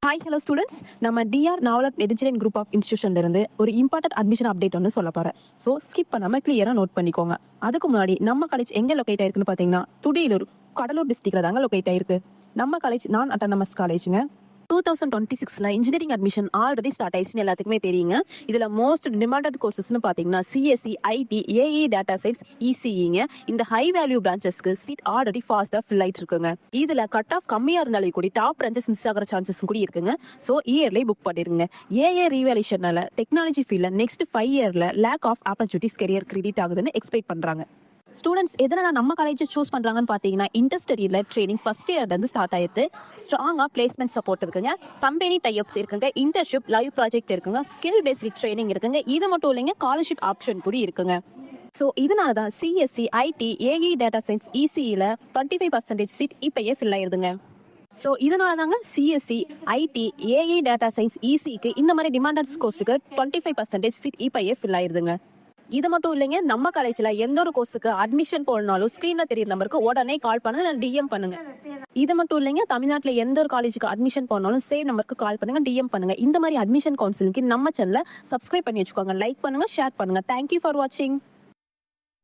Hi hello students, நம்ம TR Navalar எடிஜினியரிங் group of இன்ஸ்டியூஷன்ல இருந்து ஒரு இம்பார்ட்டன்ட் அட்மிஷன் அப்டேட் ஒன்று சொல்ல போறேன். ஸோ ஸ்கிப் பண்ணாம கிளியரா நோட் பண்ணிக்கோங்க. அதுக்கு முன்னாடி நம்ம காலேஜ் எங்க லொகேட் ஆயிருக்குன்னு பாத்தீங்கன்னா துடியலூர், கடலூர் டிஸ்ட்ரிக்ட்ல தாங்க லொகேட் ஆயிருக்கு. நம்ம காலேஜ் நான் அட்டானமஸ் காலேஜுங்க. 2026ல இன்ஜினியரிங் அட்மிஷன் ஆல்ரெடி ஸ்டார்ட் ஆயிடுச்சுன்னு எல்லாத்துக்குமே தெரியுங்க. இதுல மோஸ்ட் டிமாண்டட் கோர்சஸ்னு பாத்தீங்கன்னா CSC, IT, AI, data science, இசிஇங்க. இந்த ஹை வேல்யூ பிரான்ச்சஸ்க்கு சீட் ஆல்ரெடி ஃபாஸ்டா ஃபில் ஆயிட்டு இருக்குங்க. இதுல கட் ஆஃப் கம்மியா இருந்தாலும் கூட டாப் பிரான்ச்சஸ் மிஸ் ஆகிற சான்சஸ் கூட இருக்குங்க. ஸோ இயர்லயே புக் பண்ணிருங்க. ஏஏ ரீவேல்யூஷனால டெக்னாலஜி ஃபீல்ட்ல நெக்ஸ்ட் 5 இயர்ல lack of opportunities career credit ஆகுதுன்னு எக்ஸ்பெக்ட் பண்றாங்க. ஸ்டூடெண்ட்ஸ் எதனால நம்ம காலேஜ் சூஸ் பண்றாங்கன்னு பாத்தீங்கன்னா இண்டஸ்ட்ரியில ட்ரைனிங் ஃபர்ஸ்ட் இயர்ல இருந்து ஸ்டார்ட் ஆயிடுது. ஸ்ட்ராங்கா பிளேஸ்மெண்ட் சப்போர்ட் இருக்குங்க, கம்பெனி டைப்ஸ் இருக்குங்க, இன்டர்ன்ஷிப், லைவ் ப்ராஜெக்ட் இருக்குங்க, ஸ்கில் பேஸ்ட் ட்ரைனிங் இருக்குங்க. இது மட்டும் இல்லைங்க, ஸ்காலர்ஷிப் ஆப்ஷன் கூட இருக்குங்க. ஸோ இதனால தான் CSC, IT, AI, data science, இசிஇல 25% சீட் இப்பயே ஃபில் ஆயிருதுங்க. ஸோ இதனால தாங்க CSC, IT, AI, data science, இசிக்கு இந்த மாதிரி டிமாண்டட் கோர்ஸுக்கு 25% சீட் இப்பயே ஃபில் ஆயிருதுங்க. இது மட்டும் இல்லைங்க, நம்ம காலேஜ்ல எந்த ஒரு கோர்ஸுக்கு அட்மிஷன் போடனாலும் ஸ்கிரீன்ல தெரியற நம்பருக்கு உடனே கால் பண்ணுங்க, டிஎம் பண்ணுங்க. இது மட்டும் இல்லைங்க, தமிழ்நாட்டில் எந்த ஒரு காலேஜுக்கு அட்மிஷன் போடனாலும் சேம் நம்பருக்கு கால் பண்ணுங்க, டிஎம் பண்ணுங்க. இந்த மாதிரி அட்மிஷன் கவுன்சிலிங்க்கு நம்ம சேனலை சப்ஸ்கிரைப் பண்ணி வச்சுக்கோங்க, லைக் பண்ணுங்க, ஷேர் பண்ணுங்க. தேங்க்யூ ஃபார் வாட்சிங்.